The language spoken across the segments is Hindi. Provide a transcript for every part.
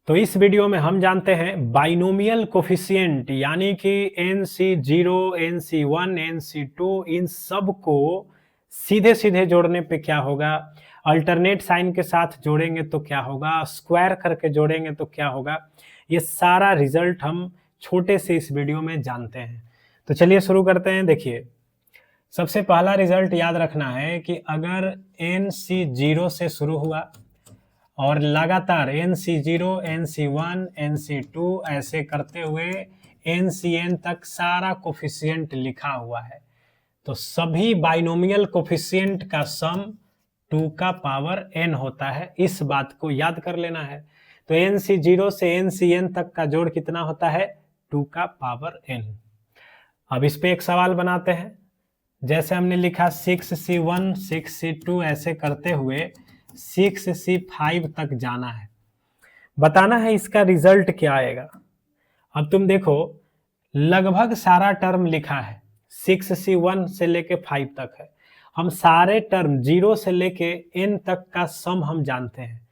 तो इस वीडियो में हम जानते हैं बाइनोमियल कोफिशिएंट यानी कि NC0, NC1, NC2 इन सब को सीधे सीधे जोड़ने पे क्या होगा, अल्टरनेट साइन के साथ जोड़ेंगे तो क्या होगा, स्क्वायर करके जोड़ेंगे तो क्या होगा। ये सारा रिजल्ट हम छोटे से इस वीडियो में जानते हैं। तो चलिए शुरू करते हैं। देखिए, सबसे पहला रिजल्ट याद रखना है कि अगर NC0 से शुरू हुआ और लगातार NC0, NC1, NC2 ऐसे करते हुए NCN तक सारा कोफिशिएंट लिखा हुआ है, तो सभी बाइनोमियल कोफिशिएंट का सम 2 का पावर n होता है। इस बात को याद कर लेना है। तो NC0 से NCN तक का जोड़ कितना होता है, 2 का पावर n। अब इस पे एक सवाल बनाते हैं। जैसे हमने लिखा 6C1, 6C2 ऐसे करते हुए 6C5 तक जाना है, बताना है इसका रिजल्ट क्या आएगा। अब तुम देखो, लगभग सारा टर्म लिखा है, 6C1 से लेके 5 तक है। हम सारे टर्म 0 से लेके n तक का सम हम जानते हैं,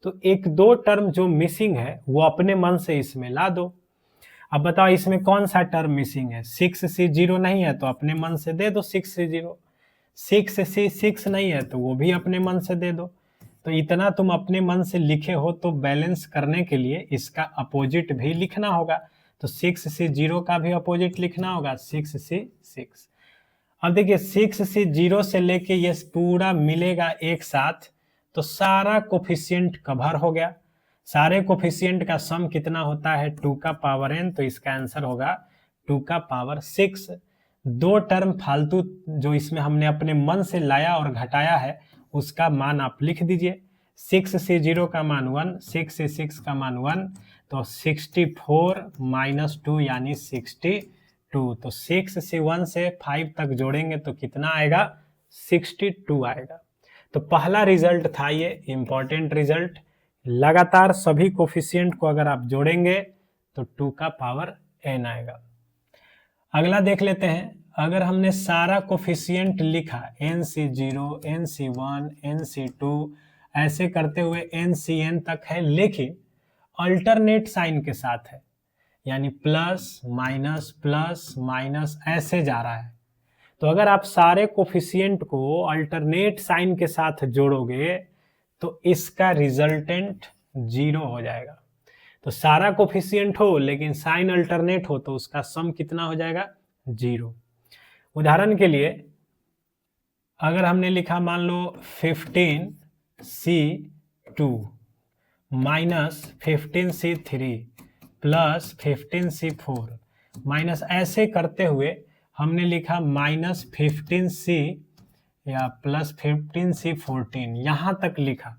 तो एक दो टर्म जो मिसिंग है वो अपने मन से इसमें ला दो। अब बताओ इसमें कौन सा टर्म मिसिंग है, 6C0 नहीं है तो अपने मन से दे दो 6C0, 6C6 नहीं है तो वो भी अपने मन से दे दो। तो इतना तुम अपने मन से लिखे हो तो बैलेंस करने के लिए इसका अपोजिट भी लिखना होगा। तो 6C0 का भी अपोजिट लिखना होगा 6C6। अब देखिए 6C0 से लेके ये पूरा मिलेगा एक साथ, तो सारा कोफिशिएंट कवर हो गया। सारे कोफिशिएंट का सम कितना होता है, 2 का पावर n, तो इसका आंसर होगा 2 का पावर 6। दो टर्म फालतू जो इसमें हमने अपने मन से लाया और घटाया है उसका मान आप लिख दीजिए। 6C0 का मान 1, 6C6 का मान 1, तो 64 माइनस 2 यानी 62। तो 6C1 से 5 तक जोड़ेंगे तो कितना आएगा, 62 आएगा। तो पहला रिजल्ट था ये इंपॉर्टेंट रिजल्ट। लगातार सभी कोफिशिएंट को अगर आप जोड़ेंगे तो 2 का पावर n आएगा। अगला देख लेते हैं। अगर हमने सारा कोफिशिएंट लिखा NC0, NC1, NC2 ऐसे करते हुए NCN तक है, लेकिन अल्टरनेट साइन के साथ है, यानी प्लस माइनस ऐसे जा रहा है, तो अगर आप सारे कोफिशिएंट को अल्टरनेट साइन के साथ जोड़ोगे तो इसका रिजल्टेंट 0 हो जाएगा। तो सारा कोफिशिएंट हो लेकिन साइन अल्टरनेट हो तो उसका सम कितना हो जाएगा, 0। उदाहरण के लिए अगर हमने लिखा मान लो 15C2 minus 15C3 plus 15C4 minus ऐसे करते हुए हमने लिखा माइनस 15C या प्लस 15C14 यहां तक लिखा।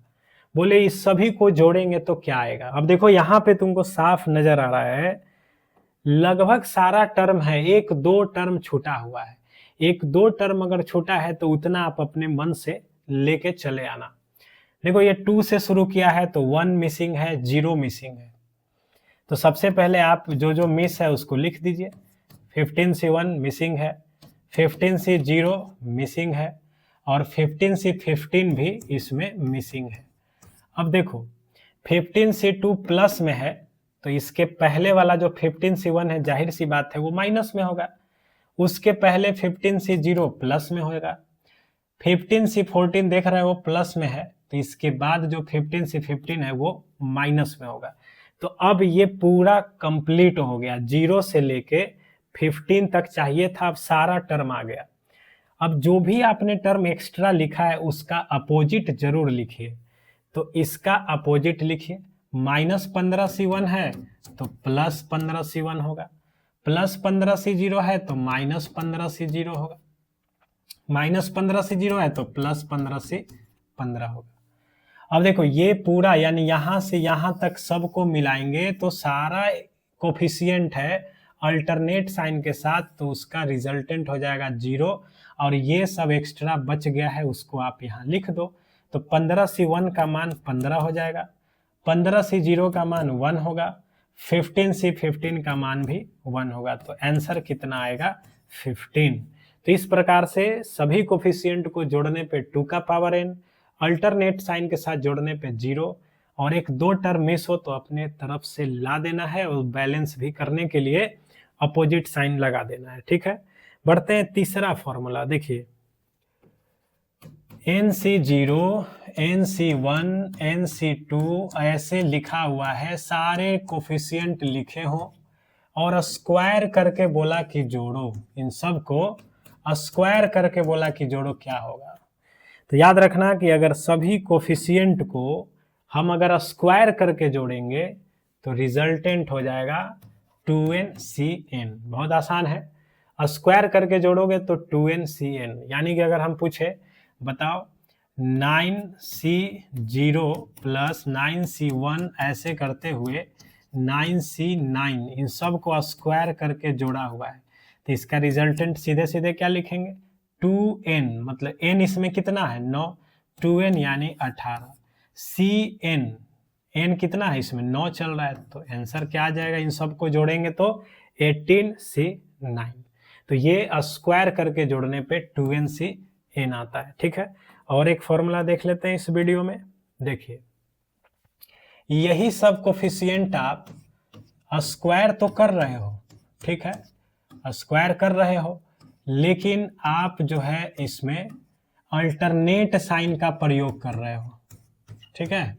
बोले इस सभी को जोड़ेंगे तो क्या आएगा। अब देखो यहां पे तुमको साफ नजर आ रहा है, लगभग सारा टर्म है, एक दो टर्म छूटा हुआ है। एक दो टर्म अगर छूटा है तो उतना आप अपने मन से लेके चले आना। देखो ये 2 से शुरू किया है तो 1 मिसिंग है, 0 मिसिंग है। तो सबसे पहले आप जो जो मिस है उसको लिख दीजिए। 15C1 मिसिंग है, 15C0 मिसिंग है और 15C15 भी इसमें मिसिंग है। अब देखो 15C2 प्लस में है तो इसके पहले वाला जो 15C1 है जाहिर सी बात है वो माइनस में होगा, उसके पहले 15C0 प्लस में होगा। 15C14 देख रहे हैं वो प्लस में है, तो इसके बाद जो 15C15 है वो माइनस में होगा। तो अब ये पूरा कंप्लीट हो गया, 0 से लेके 15 तक चाहिए था, अब सारा टर्म आ गया। अब जो भी आपने टर्म एक्स्ट्रा लिखा है उसका अपोजिट जरूर लिखिए। तो इसका अपोजिट लिखिए, माइनस 15C1 है तो प्लस 15C1 होगा, प्लस 15C0 है तो माइनस 15C0 होगा, माइनस 15C0 है तो प्लस 15C15 होगा। अब देखो ये पूरा यानी यहां से यहां तक सबको मिलाएंगे तो सारा कोफिशिएंट है अल्टरनेट साइन के साथ, तो उसका रिजल्टेंट हो जाएगा 0 और ये सब एक्स्ट्रा बच गया है उसको आप यहाँ लिख दो। तो 15C1 का मान 15 हो जाएगा, 15C0 का मान 1 होगा, 15C15 का मान भी 1 होगा। तो आंसर कितना आएगा, 15। तो इस प्रकार से सभी कोफिशिएंट को जोड़ने पे 2 का पावर n, अल्टरनेट साइन के साथ जोड़ने पे 0 और एक 2 टर्म मिस हो तो अपने तरफ से ला देना है और बैलेंस भी करने के लिए अपोजिट साइन लगा देना है। ठीक है, बढ़ते हैं तीसरा फॉर्मूला। देखिए NC0, NC1, NC2 ऐसे लिखा हुआ है, सारे कोफिशिएंट लिखे हों और स्क्वायर करके बोला कि जोड़ो, इन सब को स्क्वायर करके बोला कि जोड़ो, क्या होगा? तो याद रखना कि अगर सभी कोफिशिएंट को हम अगर स्क्वायर करके जोड़ेंगे तो रिजल्टेंट हो जाएगा 2NCN। बहुत आसान है, स्क्वायर करके जोड़ोगे तो 2NCN। यानी कि अगर हम पूछे बताओ 9C0 प्लस 9C1 ऐसे करते हुए 9C9, इन सब को स्क्वायर करके जोड़ा हुआ है, तो इसका रिजल्टेंट सीधे सीधे क्या लिखेंगे? 2n, मतलब n इसमें कितना है? 9, 2n यानी 18। Cn, n कितना है इसमें? 9 चल रहा है, तो आंसर क्या आ जाएगा? इन सब को जोड़ेंगे तो 18C9। तो ये स्क्वायर करके जोड़ने पे 2NCN आता है। ठीक है, और एक फॉर्मूला देख लेते हैं इस वीडियो में। देखिए यही सब कोफिशिएंट आप स्क्वायर तो कर रहे हो, ठीक है, स्क्वायर कर रहे हो, लेकिन आप जो है इसमें अल्टरनेट साइन का प्रयोग कर रहे हो। ठीक है,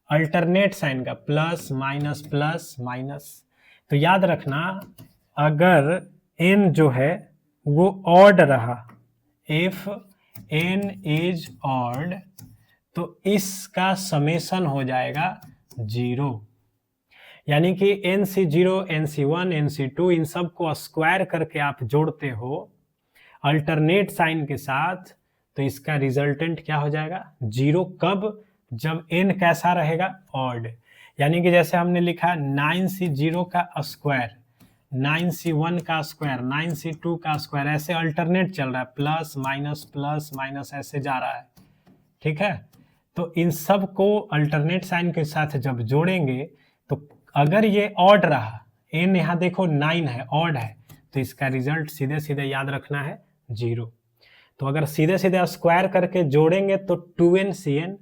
अल्टरनेट साइन का, प्लस माइनस प्लस माइनस। तो याद रखना अगर n जो है वो ऑड रहा, इफ n इज ऑड, तो इसका समेशन हो जाएगा 0। यानी कि NC0, NC1, NC2 इन सब को स्क्वायर करके आप जोड़ते हो अल्टरनेट साइन के साथ, तो इसका रिजल्टेंट क्या हो जाएगा? 0। कब? जब n कैसा रहेगा? ऑड। यानी कि जैसे हमने लिखा 9C0 का स्क्वायर, 9C1 का स्क्वायर, 9C2 का स्क्वायर, ऐसे अल्टरनेट चल रहा है, प्लस माइनस ऐसे जा रहा है। ठीक है, तो इन सब को अल्टरनेट साइन के साथ जब जोड़ेंगे तो अगर ये ऑड रहा, n यहाँ देखो 9 है, ऑड है, तो इसका रिजल्ट सीधे सीधे याद रखना है 0। तो अगर सीधे सीधे स्क्वायर करके जोड़ेंगे तो 2NCN,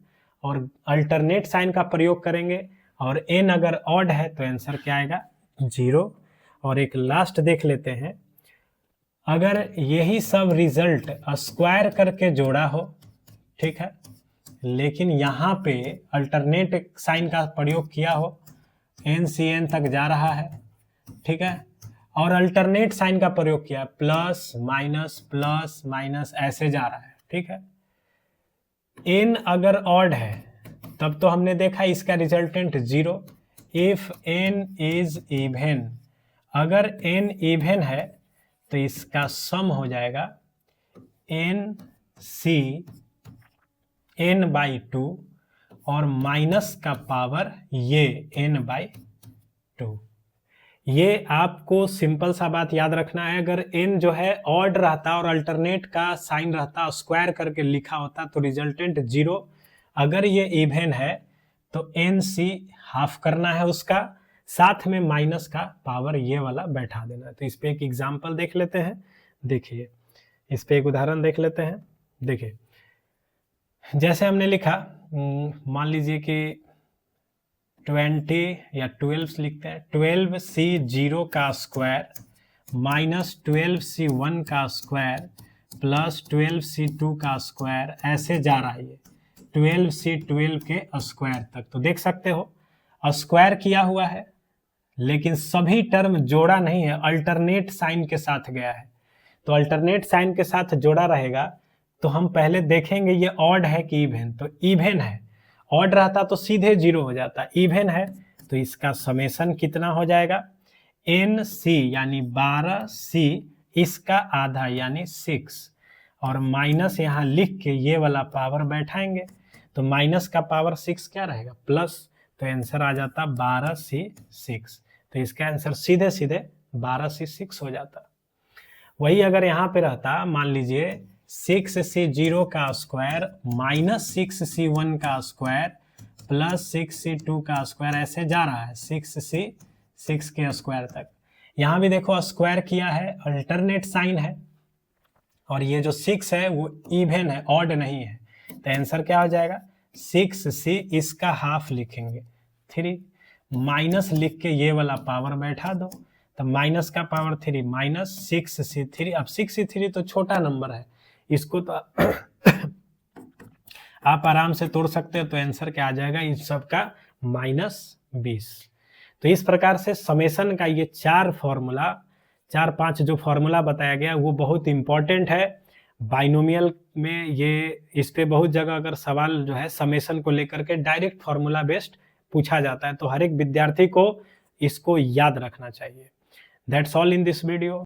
और अल्टरनेट साइन का प्रयोग करेंगे और n अगर ऑड है तो आंसर क्या आएगा? 0। और एक लास्ट देख लेते हैं, अगर यही सब रिजल्ट स्क्वायर करके जोड़ा हो, ठीक है, लेकिन यहाँ पे अल्टरनेट साइन का प्रयोग किया हो, NCN तक जा रहा है, ठीक है, और अल्टरनेट साइन का प्रयोग किया, प्लस माइनस ऐसे जा रहा है, ठीक है, n अगर ऑड है तब तो हमने देखा इसका resultant 0। If n is even, अगर n इवन है तो इसका सम हो जाएगा n/2 और माइनस का पावर ये n/2। ये आपको सिंपल सा बात याद रखना है, अगर n जो है ऑड रहता और अल्टरनेट का साइन रहता, स्क्वायर करके लिखा होता तो रिजल्टेंट 0। अगर ये इवन है तो NC हाफ करना है उसका, साथ में माइनस का पावर ये वाला बैठा देना है। तो इस पे एक एग्जांपल देख लेते हैं। देखिए इस पे एक उदाहरण देख लेते हैं। देखिए जैसे हमने लिखा, मान लीजिए कि 20 या 12 लिखते हैं, 12C0 का स्क्वायर माइनस 12C1 का स्क्वायर प्लस 12C2 का स्क्वायर, ऐसे जा रहा है ये 12C12 के स्क्वायर तक। तो देख सकते हो स्क्वायर किया हुआ है लेकिन सभी टर्म जोड़ा नहीं है, अल्टरनेट साइन के साथ गया है। तो अल्टरनेट साइन के साथ जोड़ा रहेगा तो हम पहले देखेंगे ये ऑड है कि इवन। तो इवन है, ऑड रहता तो सीधे 0 हो जाता, इवन है तो इसका समेशन कितना हो जाएगा? NC यानी 12C, इसका आधा यानी 6, और माइनस यहाँ लिख के ये वाला पावर बैठाएंगे, तो माइनस का पावर 6 क्या रहेगा? प्लस, तो आंसर आ जाता 12C6। तो इसका आंसर सीधे सीधे 12C6 हो जाता। वही अगर यहाँ पे रहता, मान लीजिए 6C0 का स्क्वायर माइनस 6C1 का स्क्वायर प्लस 6C2 का स्क्वायर, ऐसे जा रहा है 6C6 के स्क्वायर तक। यहाँ भी देखो स्क्वायर किया है, अल्टरनेट साइन है, और ये जो 6 है वो इवन है, ऑड नहीं है। तो आंसर क्या हो जाएगा? 6c इसका हाफ लिखेंगे 3, माइनस लिख के ये वाला पावर बैठा दो, तो माइनस का पावर 3 माइनस 6c3। अब 6c3 तो छोटा नंबर है, इसको तो आप आराम से तोड़ सकते हो, तो आंसर क्या आ जाएगा इस सब का -20। तो इस प्रकार से समेशन का ये 4-5 जो फॉर्मूला बताया गया वो बहुत इंपॉर्टेंट है बाइनोमियल में। ये इस पे बहुत जगह अगर सवाल जो है समेशन को लेकर के डायरेक्ट फॉर्मूला बेस्ड पूछा जाता है, तो हर एक विद्यार्थी को इसको याद रखना चाहिए। That's all in this video.